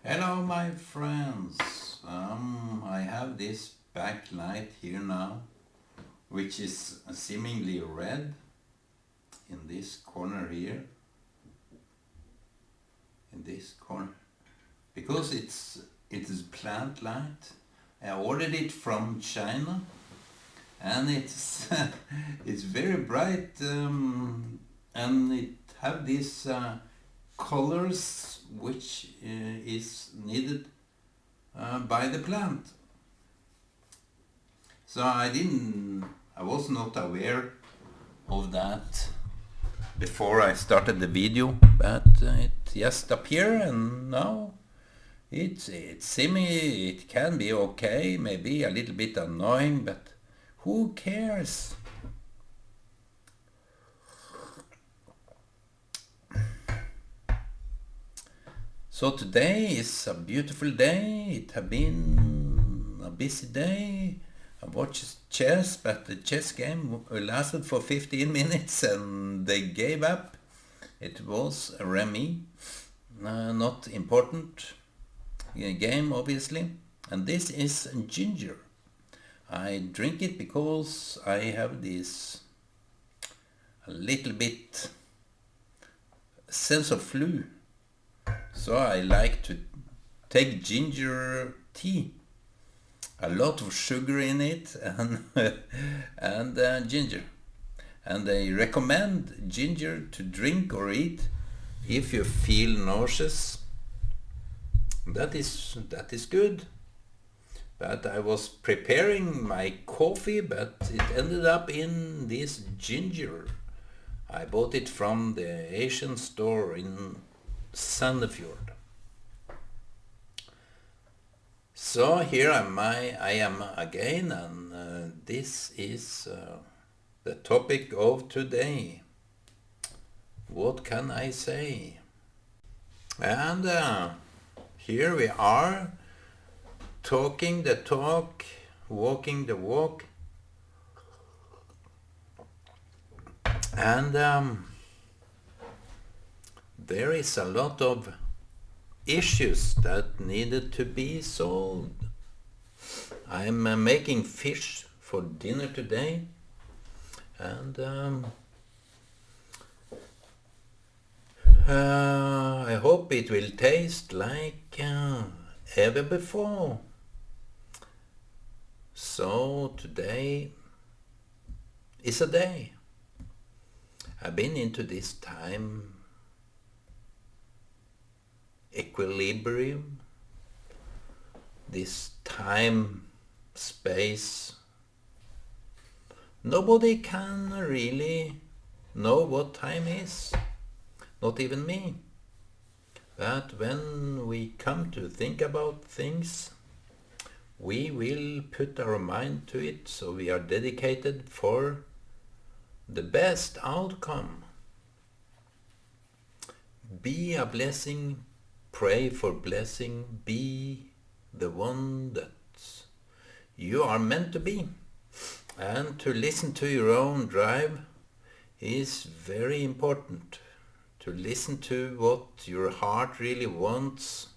Hello, my friends. I have this backlight here now, which is seemingly red in this corner here, in this corner, because it is plant light. I ordered it from China, and it's it's very bright, and it have these colors which is needed by the plant. So I was not aware of that before I started the video, but it just appeared, and now it's semi. It can be okay, maybe a little bit annoying, but who cares? So today is a beautiful day. It has been a busy day. I watched chess, but the chess game lasted for 15 minutes and they gave up. It was a remis, not important game obviously. And this is ginger. I drink it because I have this a little bit sense of flu. So I like to take ginger tea. A lot of sugar in it and ginger. And they recommend ginger to drink or eat if you feel nauseous. That is good. But I was preparing my coffee, but it ended up in this ginger. I bought it from the Asian store in Sandefjord. So here I am again, and this is the topic of today. What can I say? And here we are, talking the talk, walking the walk, and there is a lot of issues that needed to be solved. I'm making fish for dinner today, and I hope it will taste like ever before. So today is a day. I've been into this time equilibrium, this time space. Nobody can really know what time is, not even me. But when we come to think about things, we will put our mind to it, so we are dedicated for the best outcome. Be a blessing, pray for blessing, be the one that you are meant to be. And to listen to your own drive is very important. To listen to what your heart really wants,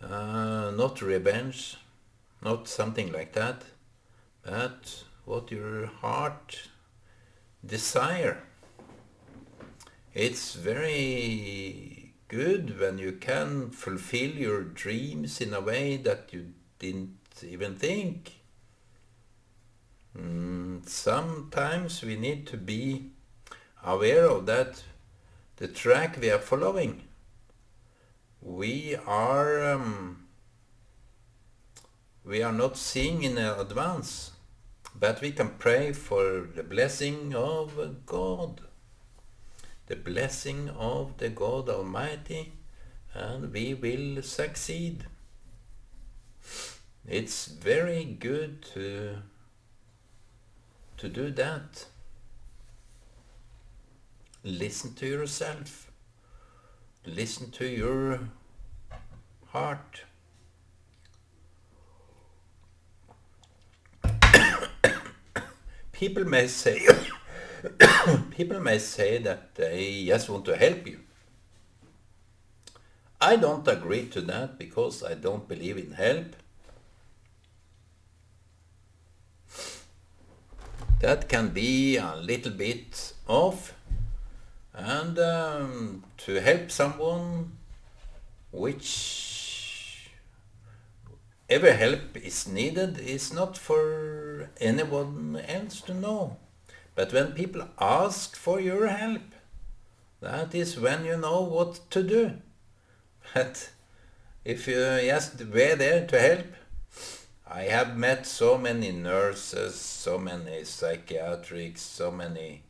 not revenge, not something like that, but what your heart desire. It's very good when you can fulfill your dreams in a way that you didn't even think. Sometimes we need to be aware of that, the track we are following. We are not seeing in advance, but we can pray for the blessing of God, the blessing of the God Almighty, and we will succeed. It's very good to do that. Listen to yourself. Listen to your heart. People may say people may say that they just want to help you. I don't agree to that because I don't believe in help. That can be a little bit off, and to help someone which ever help is needed is not for anyone else to know. But when people ask for your help, that is when you know what to do. But if you just were there to help, I have met so many nurses, so many psychiatrists, so many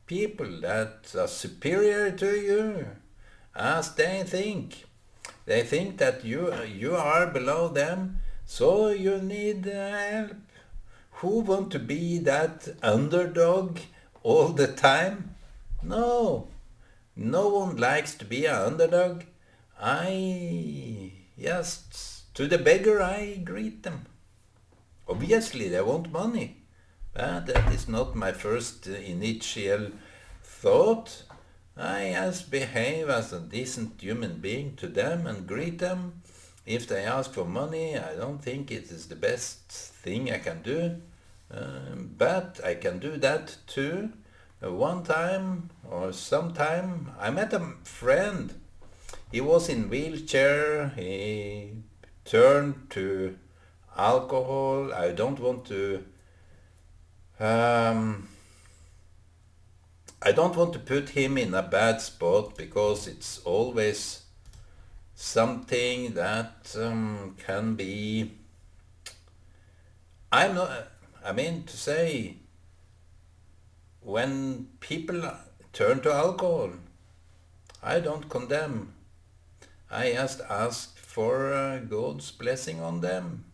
people that are superior to you, as they think. They think that you are below them, so you need help. Who want to be that underdog all the time? No, no one likes to be an underdog. To the beggar I greet them. Obviously they want money, but that is not my first initial thought. I just behave as a decent human being to them and greet them. If they ask for money, I don't think it is the best thing I can do, but I can do that too. One time or sometime I met a friend. He was in wheelchair, he turned to alcohol. I don't want to put him in a bad spot because it's always something that can be. I mean to say, when people turn to alcohol, I don't condemn. I just ask for God's blessing on them.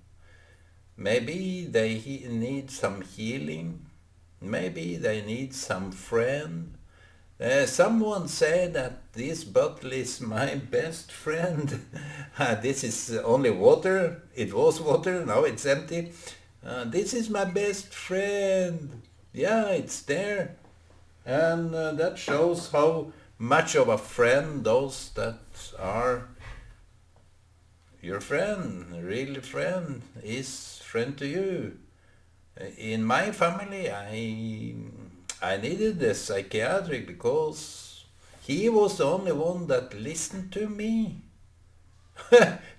Maybe they need some healing. Maybe they need some friend. Someone said that this bottle is my best friend. This is only water. It was water, now it's empty. This is my best friend. Yeah, it's there. And that shows how much of a friend those that are your friend, real friend, is friend to you. In my family, I needed a psychiatric because he was the only one that listened to me,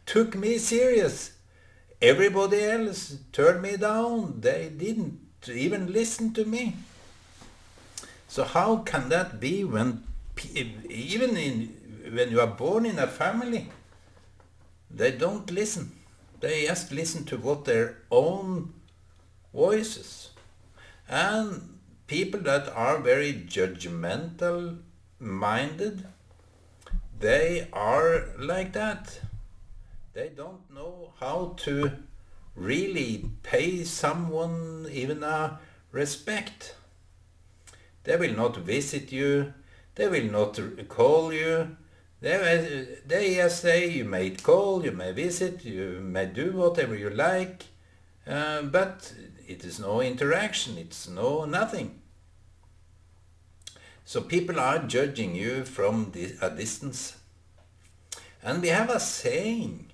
took me serious. Everybody else turned me down. They didn't even listen to me. So how can that be when when you are born in a family, they don't listen. They just listen to what their own voices. And people that are very judgmental minded, they are like that. They don't know how to really pay someone even a respect. They will not visit you. They will not call you. They just say you may call, you may visit, you may do whatever you like, but it is no interaction, it's nothing. So people are judging you from a distance. And we have a saying,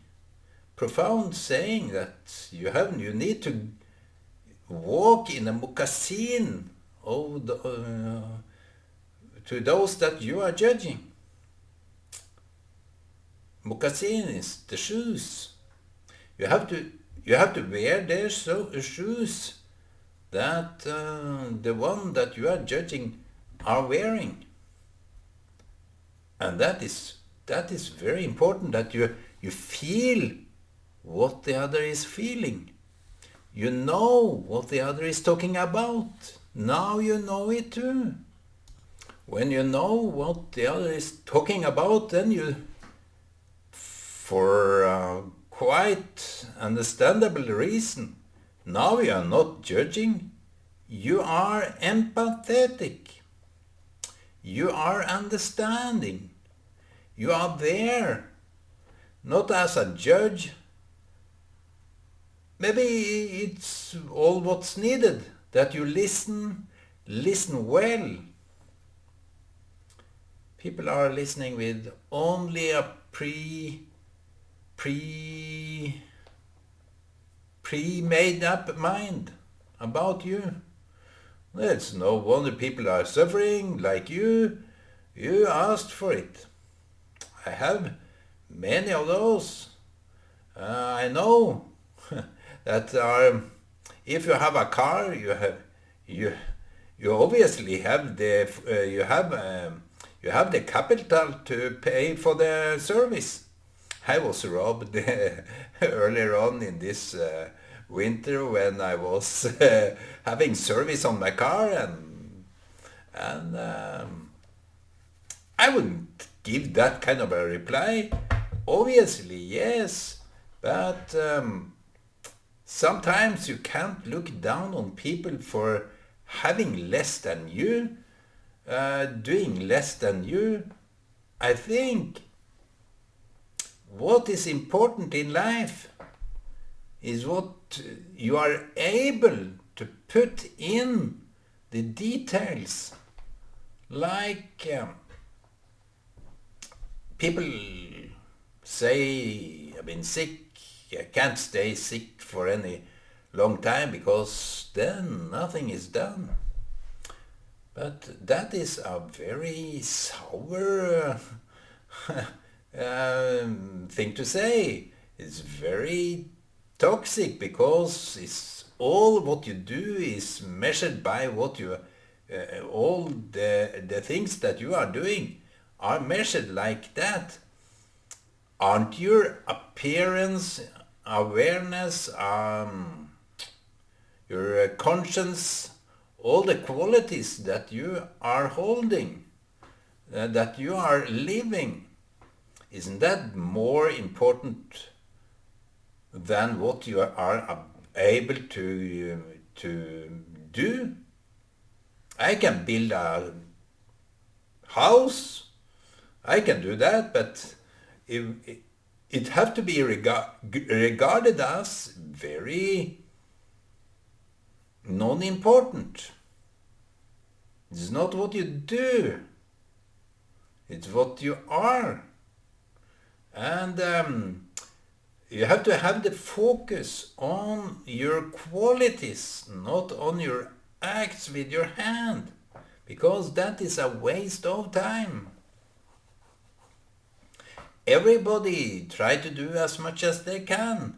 profound saying, that you need to walk in a moccasin to those that you are judging. Moccasin is the shoes. You have to wear their shoes that the one that you are judging are wearing. And that is very important, that you feel what the other is feeling. You know what the other is talking about. Now you know it too. When you know what the other is talking about, then you, for quite understandable reason, now you are not judging. You are empathetic. You are understanding. You are there, not as a judge. Maybe it's all what's needed, that you listen well. People are listening with only a pre-made up mind about you. It's no wonder people are suffering like you. You asked for it. I have many of those. I know that if you have a car, you you obviously have you have the capital to pay for the service. I was robbed earlier on in this winter when I was having service on my car, and I wouldn't give that kind of a reply. Obviously, yes, but sometimes you can't look down on people for having less than you, doing less than you. I think what is important in life is what you are able to put in the details. Like people say, I've been sick, I can't stay sick for any long time because then nothing is done. But that is a very sour thing to say. It's very toxic because it's all what you do is measured by what you all the things that you are doing are measured like that. Aren't your appearance, awareness, your conscience, all the qualities that you are holding, that you are living, isn't that more important than what you are able to do? I can build a house, I can do that, but it have to be regarded as very non-important. It's not what you do, it's what you are. And you have to have the focus on your qualities, not on your acts with your hand, because that is a waste of time. Everybody try to do as much as they can.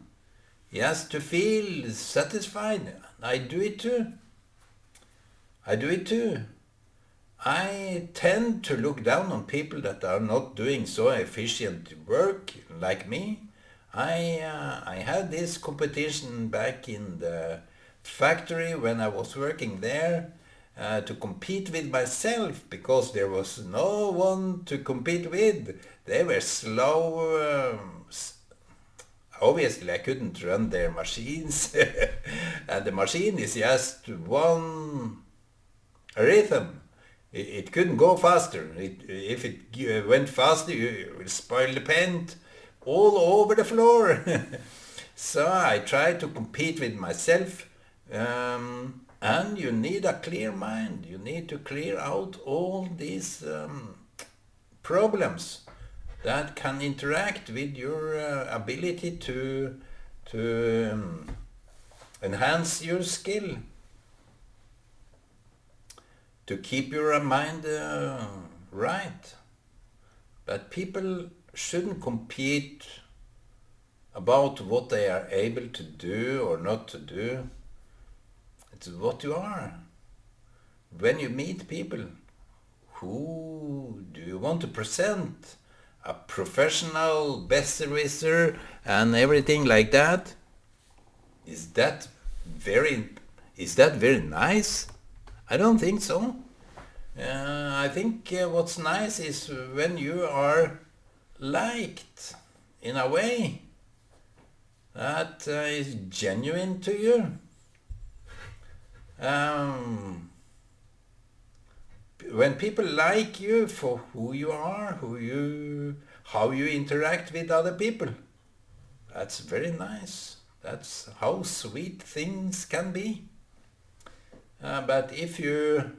Yes, to feel satisfied. I do it too. I tend to look down on people that are not doing so efficient work like me. I had this competition back in the factory when I was working there to compete with myself because there was no one to compete with. They were slow. Obviously, I couldn't run their machines. And the machine is just one rhythm. It couldn't go faster. If it went faster, you will spoil the paint all over the floor. So I tried to compete with myself. And you need a clear mind. You need to clear out all these problems that can interact with your ability to enhance your skill, to keep your mind right. But people shouldn't compete about what they are able to do or not to do. It's what you are. When you meet people, who do you want to present? A professional besserwisser and everything like that? Is that very nice? I don't think so. I think what's nice is when you are liked in a way that is genuine to you. When people like you for who you are, how you interact with other people, that's very nice. That's how sweet things can be. But if you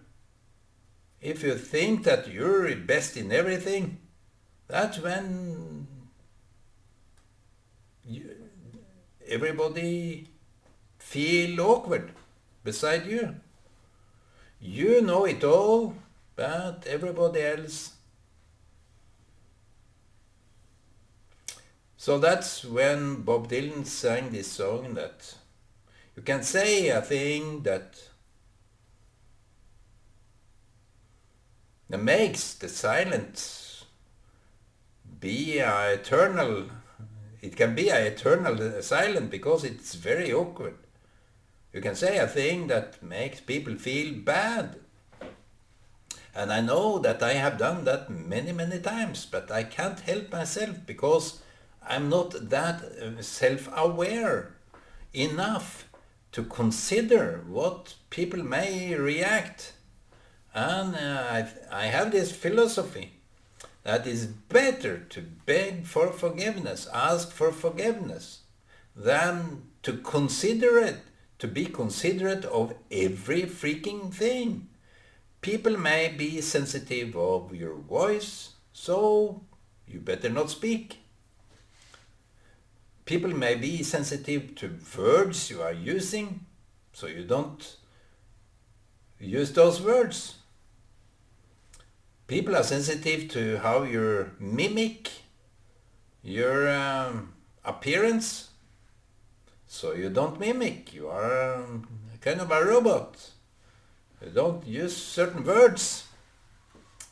think that you're best in everything, that's when everybody feel awkward beside you. You know it all, but everybody else. So that's when Bob Dylan sang this song, that you can say a thing that makes the silence be a eternal. It can be an eternal silence because it's very awkward. You can say a thing that makes people feel bad. And I know that I have done that many, many times, but I can't help myself because I'm not that self-aware enough to consider what people may react. And I have this philosophy that it's better to beg for forgiveness, ask for forgiveness, than to consider it, to be considerate of every freaking thing. People may be sensitive of your voice, so you better not speak. People may be sensitive to words you are using, so you don't use those words. People are sensitive to how you mimic your appearance, so you don't mimic. You are kind of a robot. You don't use certain words,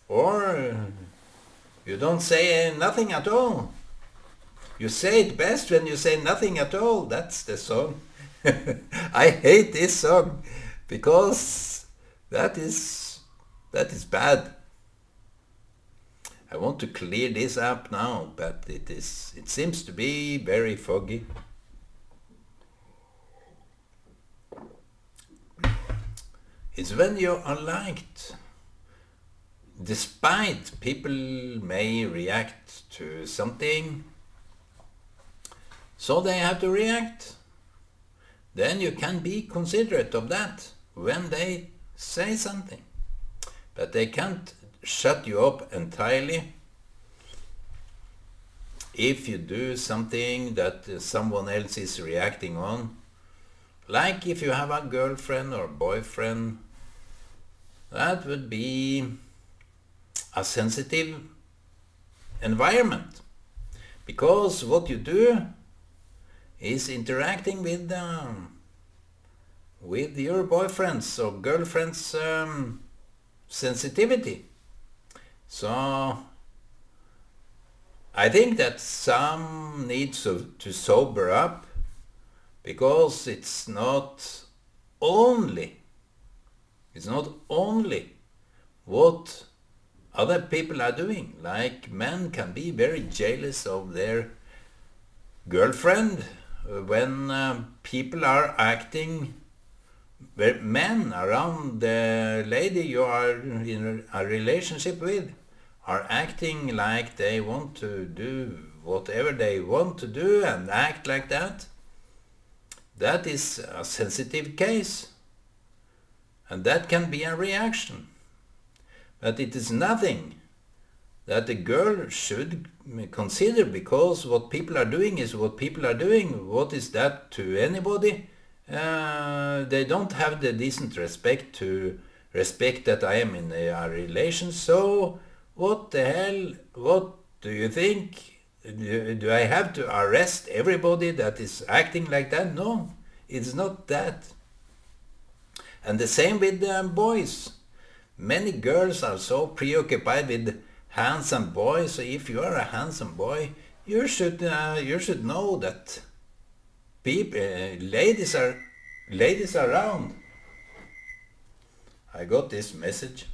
or you don't say nothing at all. You say it best when you say nothing at all. That's the song. I hate this song because that is bad. I want to clear this up now, but it seems to be very foggy. It's when you are liked. Despite people may react to something, so they have to react. Then you can be considerate of that when they say something. But they can't shut you up entirely if you do something that someone else is reacting on. Like if you have a girlfriend or boyfriend, that would be a sensitive environment. Because what you do is interacting with your boyfriend's or girlfriend's sensitivity. So I think that some need to sober up, because it's not only what other people are doing. Like men can be very jealous of their girlfriend when people are acting, men around the lady you are in a relationship with are acting like they want to do whatever they want to do and act like that. That is a sensitive case, and that can be a reaction. But it is nothing that a girl should consider, because what people are doing is what people are doing. What is that to anybody? They don't have the decent respect to respect that I am in a relation. So what the hell? What do you think? Do I have to arrest everybody that is acting like that? No, it's not that. And the same with boys. Many girls are so preoccupied with handsome boys. So if you are a handsome boy, you should know that people, ladies are around. I got this message.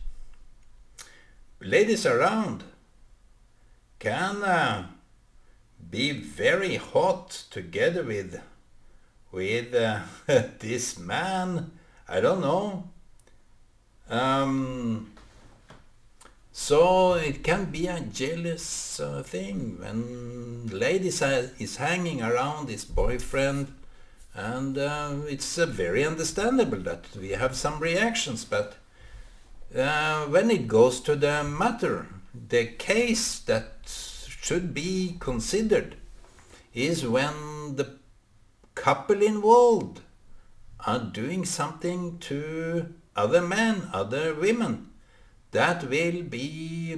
Ladies around can be very hot together with this man. I don't know. So it can be a jealous thing when ladies is hanging around his boyfriend, and it's very understandable that we have some reactions. But when it goes to the matter, the case that should be considered is when the couple involved are doing something to other men, other women, that will be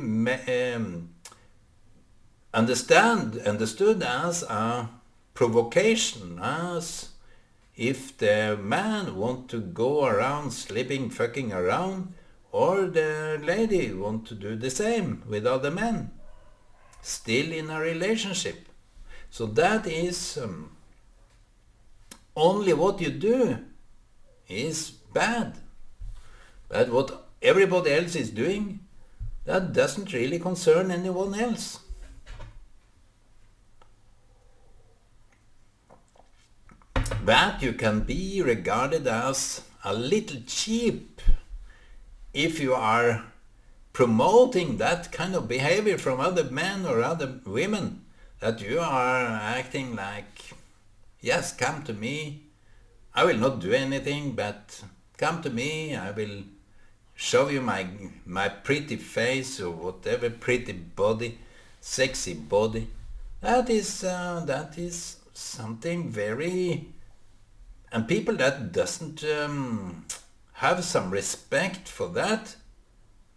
understood as a provocation, as if the man want to go around sleeping, fucking around, or the lady want to do the same with other men, still in a relationship. So that is only what you do is bad. But what everybody else is doing, that doesn't really concern anyone else. That you can be regarded as a little cheap if you are promoting that kind of behavior from other men or other women, that you are acting like, yes, come to me, I will not do anything, but come to me, I will show you my pretty face or whatever, pretty body, sexy body. That is something very... And people that doesn't have some respect for that,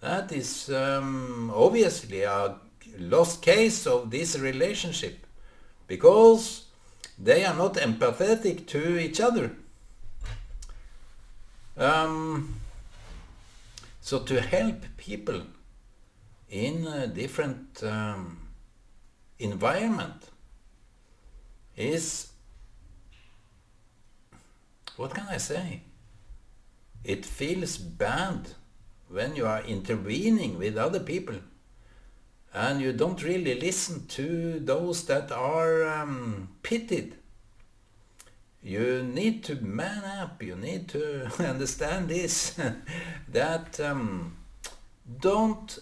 that is obviously a lost case of this relationship, because they are not empathetic to each other. So to help people in a different environment is, what can I say? It feels bad when you are intervening with other people and you don't really listen to those that are pitied. You need to man up, you need to understand this, that don't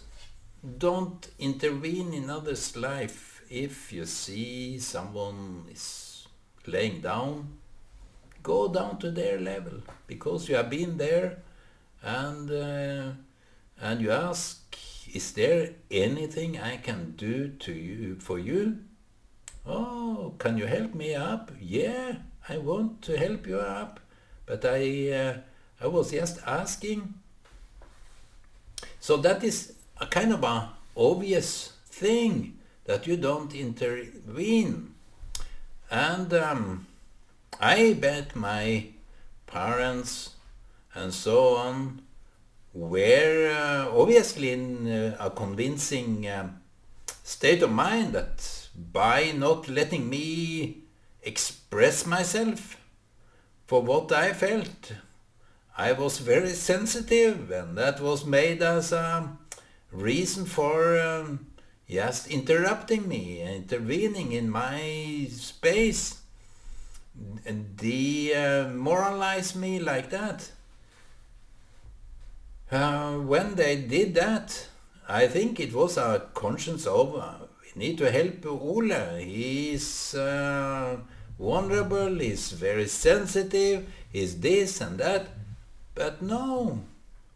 intervene in others' life. If you see someone is laying down, go down to their level, because you have been there, and you ask, is there anything I can do for you? Oh, can you help me up? Yeah, I want to help you up, but I was just asking. So that is a kind of a obvious thing, that you don't intervene. And I bet my parents and so on were obviously in a convincing state of mind, that by not letting me express myself for what I felt, I was very sensitive, and that was made as a reason for just interrupting me, intervening in my space, and demoralize me like that. When they did that, I think it was a conscience of, we need to help Ole. He's vulnerable, he's very sensitive, he's this and that. But no,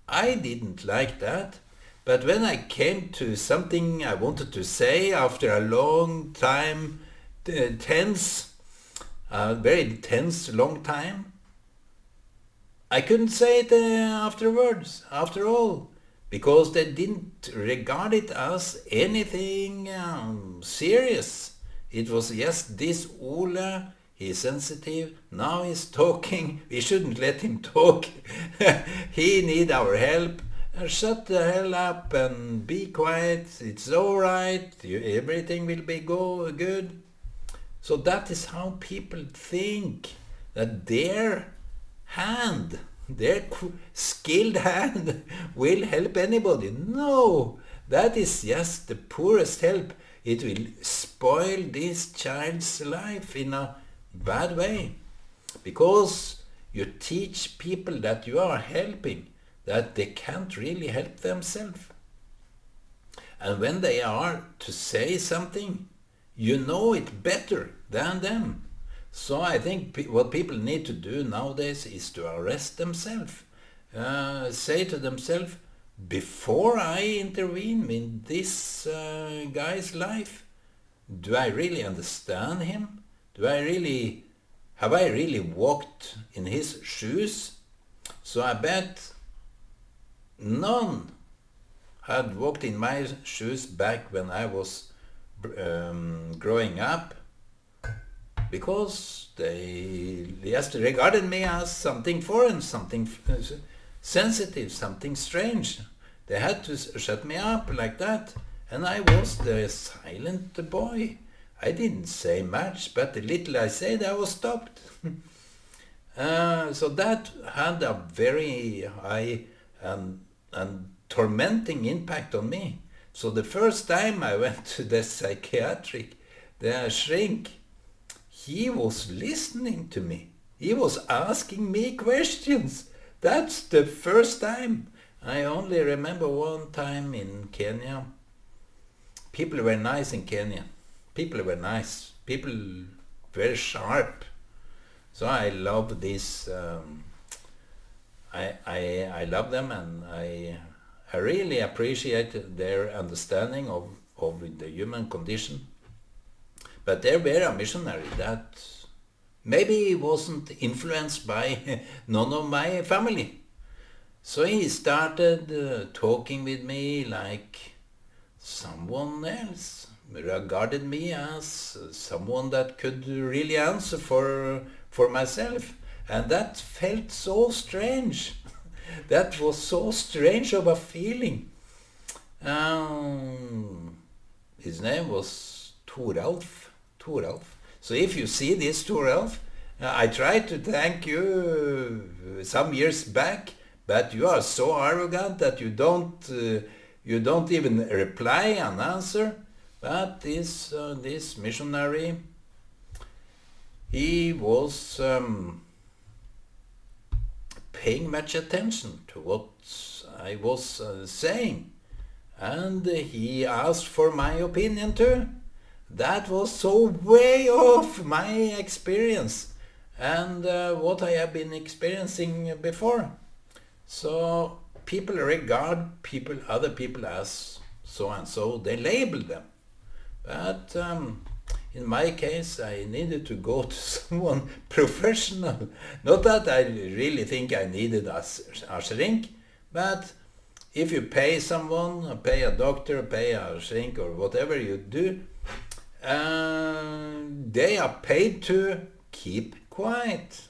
I didn't like that. But when I came to something I wanted to say after a long time, very tense long time, I couldn't say it afterwards, after all, because they didn't regard it as anything serious. It was just this Ole, he's sensitive, now he's talking, we shouldn't let him talk, he need our help, shut the hell up and be quiet, it's alright, everything will be good. So that is how people think, that their hand, their skilled hand will help anybody. No, that is just the poorest help. It will spoil this child's life in a bad way, because you teach people that you are helping, that they can't really help themselves. And when they are to say something, you know it better than them. So I think what people need to do nowadays is to arrest themselves. Say to themselves, before I intervene in this guy's life, do I really understand him? Do I really have I really walked in his shoes? So I bet none had walked in my shoes back when I was growing up, because they just regarded me as something foreign, something sensitive, something strange. They had to shut me up like that, and I was the silent boy. I didn't say much, but the little I said, I was stopped. So that had a very high and tormenting impact on me. So the first time I went to the shrink, he was listening to me. He was asking me questions. That's the first time. I only remember one time in Kenya. People were nice in Kenya. People were nice. People very sharp. So I love this. I love them, and I really appreciate their understanding of the human condition. But they were a missionary that maybe wasn't influenced by none of my family. So he started talking with me like someone else, regarded me as someone that could really answer for myself. And that felt so strange. That was so strange of a feeling. His name was Toralf. So if you see this, Toralf, I tried to thank you some years back, but you are so arrogant that you don't even reply and answer. But this missionary, he was paying much attention to what I was saying, and he asked for my opinion too. That was so way off my experience and what I have been experiencing before. So people regard other people as so and so. They label them. But in my case, I needed to go to someone professional. Not that I really think I needed a shrink, but if you pay someone, pay a doctor, pay a shrink, or whatever you do, they are paid to keep quiet,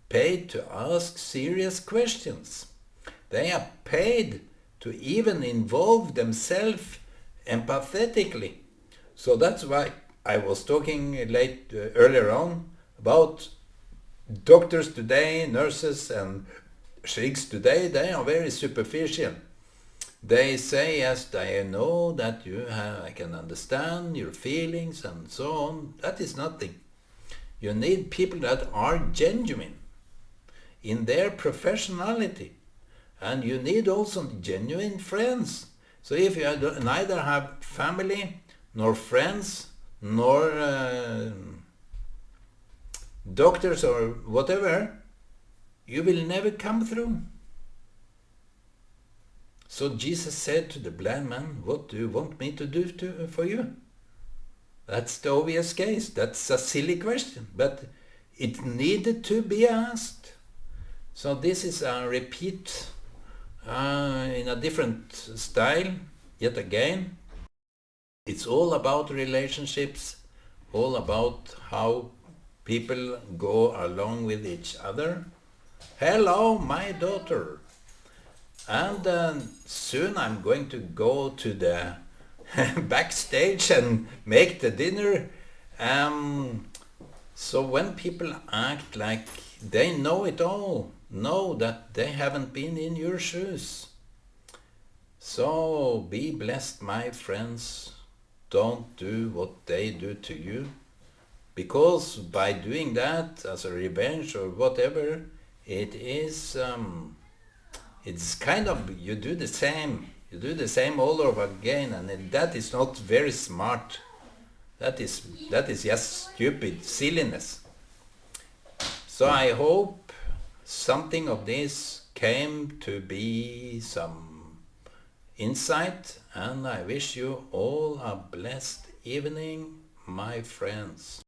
paid to ask serious questions. They are paid to even involve themselves empathetically. So that's why I was talking earlier on about doctors today, nurses and shrieks today. They are very superficial. They say, yes, I know that I can understand your feelings and so on. That is nothing. You need people that are genuine in their professionality. And you need also genuine friends. So if you neither have family, nor friends, nor doctors or whatever, you will never come through. So Jesus said to the blind man, what do you want me to do for you? That's the obvious case. That's a silly question, but it needed to be asked. So this is a repeat in a different style, yet again. It's all about relationships, all about how people go along with each other. Hello, my daughter. And soon I'm going to go to the backstage and make the dinner. So when people act like they know it all, know that they haven't been in your shoes. So be blessed, my friends. Don't do what they do to you, because by doing that as a revenge or whatever, it's kind of, you do the same all over again, and that is not very smart. That is just stupid silliness. So I hope something of this came to be some insight, and I wish you all a blessed evening, my friends.